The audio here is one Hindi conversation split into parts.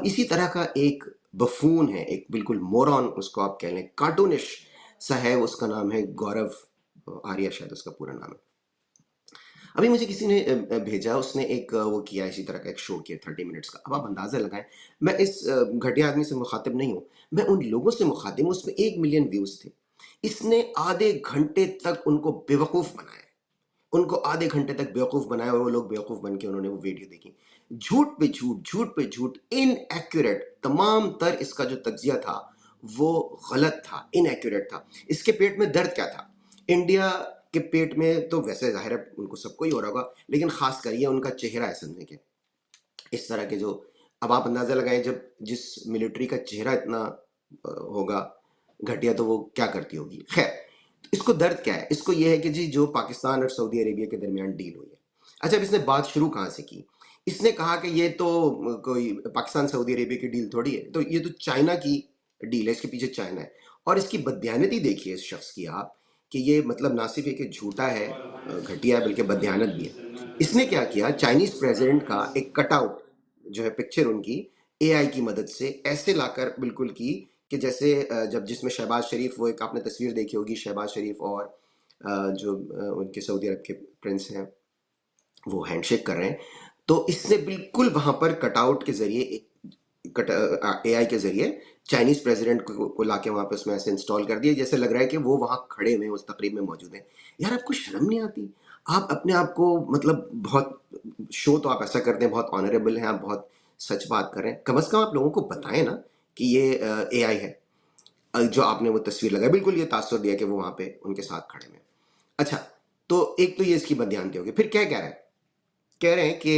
इसी तरह का एक बफून है, एक बिल्कुल मोरॉन उसको आप कह लें, कार्टूनिश सा है, उसका नाम है गौरव आर्या, शायद उसका पूरा नाम है। अभी मुझे किसी ने भेजा, उसने एक वो किया, इसी तरह का एक शो किया 30 मिनट्स का। अब आप अंदाज़ा लगाएं, मैं इस घटिया आदमी से मुखातिब नहीं हूँ, मैं उन लोगों से मुखातिब हूँ, उसमें 1 मिलियन व्यूज़ थे। इसने आधे घंटे तक उनको बेवकूफ़ बनाया, उनको आधे घंटे तक बेवकूफ़ बनाया, और वो लोग बेवकूफ़ बन के उन्होंने वो वीडियो देखी। झूठ पे झूठ, झूठ पे झूठ, इनएक्यूरेट तमाम तर इसका जो तज्जिया था वो गलत था, इनएक्यूरेट था। इसके पेट में दर्द क्या था? इंडिया के पेट में तो वैसे ज़ाहिर है उनको सबको ही हो रहा होगा, लेकिन ख़ास कर ये उनका चेहरा है समझने के। इस तरह के जो, अब आप अंदाज़ा लगाएं, जब जिस मिलिट्री का चेहरा इतना होगा घटिया, तो वो क्या करती होगी। खैर, इसको दर्द क्या है? इसको ये है कि जी जो पाकिस्तान और सऊदी अरेबिया के दरमियान डील हुई है। अच्छा, अब इसने बात शुरू कहाँ से की? इसने कहा कि ये तो कोई पाकिस्तान सऊदी अरेबिया की डील थोड़ी है, तो ये तो चाइना की डील है, इसके पीछे चाइना है। और इसकी बददयानती देखिए इस शख्स की आप, कि ये मतलब ना सिर्फ है कि झूठा है, घटिया है, बल्कि बददयानत भी है। इसने क्या किया, चाइनीज प्रेसिडेंट का एक कटआउट जो है, पिक्चर उनकी एआई की मदद से ऐसे लाकर बिल्कुल की कि जैसे जब जिसमें शहबाज शरीफ, वो एक आपने तस्वीर देखी होगी, शहबाज शरीफ और जो उनके सऊदी अरब के प्रिंस हैं, वो हैंडशेक कर रहे हैं। तो इसने बिल्कुल वहां पर कटआउट के जरिए, एआई के जरिए चाइनीज प्रेसिडेंट को लाके वहां पे उसमें ऐसे इंस्टॉल कर दिया, जैसे लग रहा है कि वो वहां खड़े हुए उस तकरीब में मौजूद हैं। यार, आपको शर्म नहीं आती? आप अपने आप को, मतलब बहुत शो तो आप ऐसा करते हैं, बहुत ऑनरेबल हैं आप, बहुत सच बात कर रहे हैं, कम से कम आप लोगों को बताएं ना कि ये एआई है। जो आपने वो तस्वीर लगाई, बिल्कुल ये तासुर दिया कि वो वहां पे उनके साथ खड़े हैं। अच्छा, तो एक तो ये इसकी बदयानती होगी। फिर क्या कह रहे हैं? कह रहे हैं कि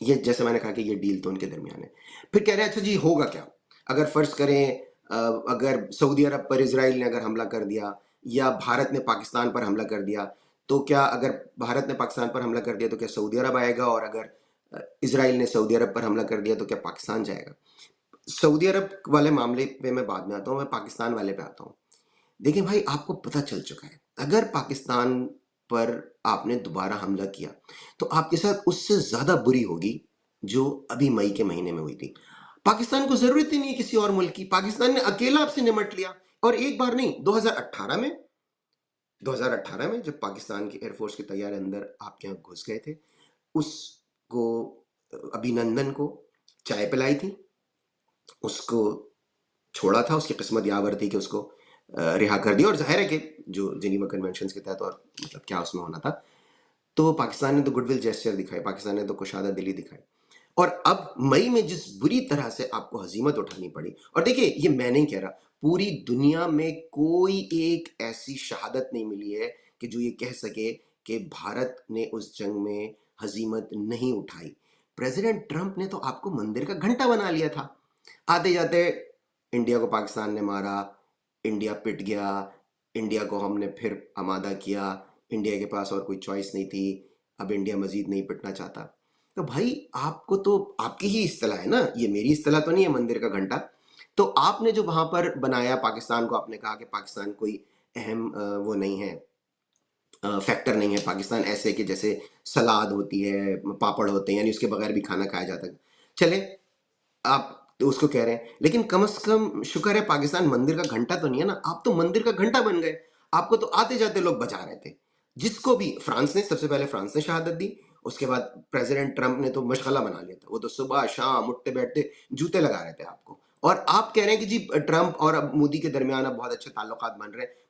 ये, जैसे मैंने कहा कि ये डील तो उनके दरमियान है। फिर कह रहे हैं अच्छा जी होगा क्या अगर फर्ज करें, अगर सऊदी अरब पर इसराइल ने अगर हमला कर दिया, या भारत ने पाकिस्तान पर हमला कर दिया, तो क्या, अगर भारत ने पाकिस्तान पर हमला कर दिया तो क्या सऊदी अरब आएगा, और अगर इसराइल ने सऊदी अरब पर हमला कर दिया तो क्या पाकिस्तान जाएगा? सऊदी अरब वाले मामले पे मैं बाद में आता हूँ, मैं पाकिस्तान वाले पे आता हूँ। देखिए भाई, आपको पता चल चुका है, अगर पाकिस्तान पर आपने दोबारा हमला किया तो आपके साथ उससे ज्यादा बुरी होगी जो अभी मई के महीने में हुई थी। पाकिस्तान को जरूरत ही नहीं है किसी और मुल्क की, पाकिस्तान ने अकेला आपसे निमट लिया। और एक बार नहीं, 2018 में जब पाकिस्तान की एयरफोर्स के तैयार अंदर आपके यहाँ घुस गए थे, उसको, अभिनंदन को चाय पिलाई थी, उसको छोड़ा था, उसकी किस्मत यावर थी कि उसको रिहा कर दिया। और जाहिर है कि जो जिनीवा कन्वेंशन के तहत, और मतलब क्या उसमें होना था, तो पाकिस्तान ने तो गुडविल जेस्चर दिखाई, पाकिस्तान ने तो कुशादा दिली दिखाई। और अब मई में जिस बुरी तरह से आपको हजीमत उठानी पड़ी, और देखिए ये मैं नहीं कह रहा, पूरी दुनिया में कोई एक ऐसी शहादत नहीं मिली है कि जो ये कह सके कि भारत ने उस जंग में हजीमत नहीं उठाई। प्रेसिडेंट ट्रंप ने तो आपको मंदिर का घंटा बना लिया था। आते जाते इंडिया को पाकिस्तान ने मारा, इंडिया पिट गया, इंडिया को हमने फिर आमादा किया, इंडिया के पास और कोई चॉइस नहीं थी, अब इंडिया मजीद नहीं पिटना चाहता। तो भाई, आपको तो आपकी ही इस्तेलाह है ना, ये मेरी इस्तेलाह तो नहीं है मंदिर का घंटा। तो आपने जो वहां पर बनाया पाकिस्तान को, आपने कहा कि पाकिस्तान कोई अहम वो नहीं है, फैक्टर नहीं है, पाकिस्तान ऐसे कि जैसे सलाद होती है, पापड़ होते हैं, यानी उसके बगैर भी खाना खाया जाता है। चले, आप तो उसको कह रहे हैं, लेकिन कम से कम शुक्र है पाकिस्तान मंदिर का घंटा तो नहीं है ना। आप तो मंदिर का घंटा बन गए, आपको तो आते जाते लोग बचा रहे थे। जिसको भी, फ्रांस ने, सबसे पहले फ्रांस ने शहादत दी, उसके बाद प्रेसिडेंट ट्रंप ने तो मशगला बना लिया था, वो तो सुबह शाम उठते बैठते जूते लगा रहे थे आपको। और आप कह रहे हैं कि जी ट्रंप और अब मोदी के दरमियान अब बहुत अच्छे ताल्लुकात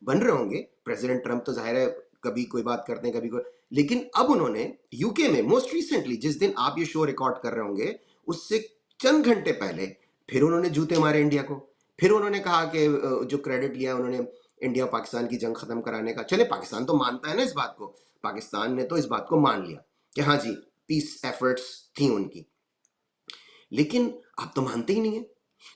बन रहे होंगे। प्रेसिडेंट ट्रंप तो जाहिर है कभी कोई बात करते हैं, कभी कोई, लेकिन अब उन्होंने यूके में मोस्ट रिसेंटली, जिस दिन आप ये शो रिकॉर्ड कर रहे होंगे, उससे चंद घंटे पहले फिर उन्होंने जूते मारे इंडिया को। फिर उन्होंने कहा कि जो क्रेडिट लिया उन्होंने इंडिया पाकिस्तान की जंग खत्म कराने का। चले, पाकिस्तान तो मानता है ना इस बात को, पाकिस्तान ने तो इस बात को मान लिया कि हाँ जी, पीस एफर्ट्स थी उनकी, लेकिन आप तो मानते ही नहीं है।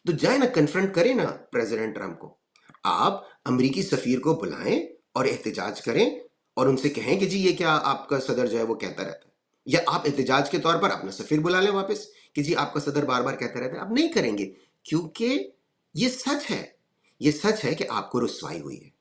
तो जाए ना, कन्फ्रंट करें ना प्रेसिडेंट ट्रंप को, आप अमरीकी सफीर को बुलाएं और एहतजाज करें, और उनसे कहें कि जी ये क्या आपका सदर जो है वो कहता रहता है। या आप एहतजाज के तौर पर अपना सफीर बुला लें वापस, कि जी आपका सदर बार बार कहता रहता है। आप नहीं करेंगे, क्योंकि ये सच है, ये सच है कि आपको रुसवाई हुई है।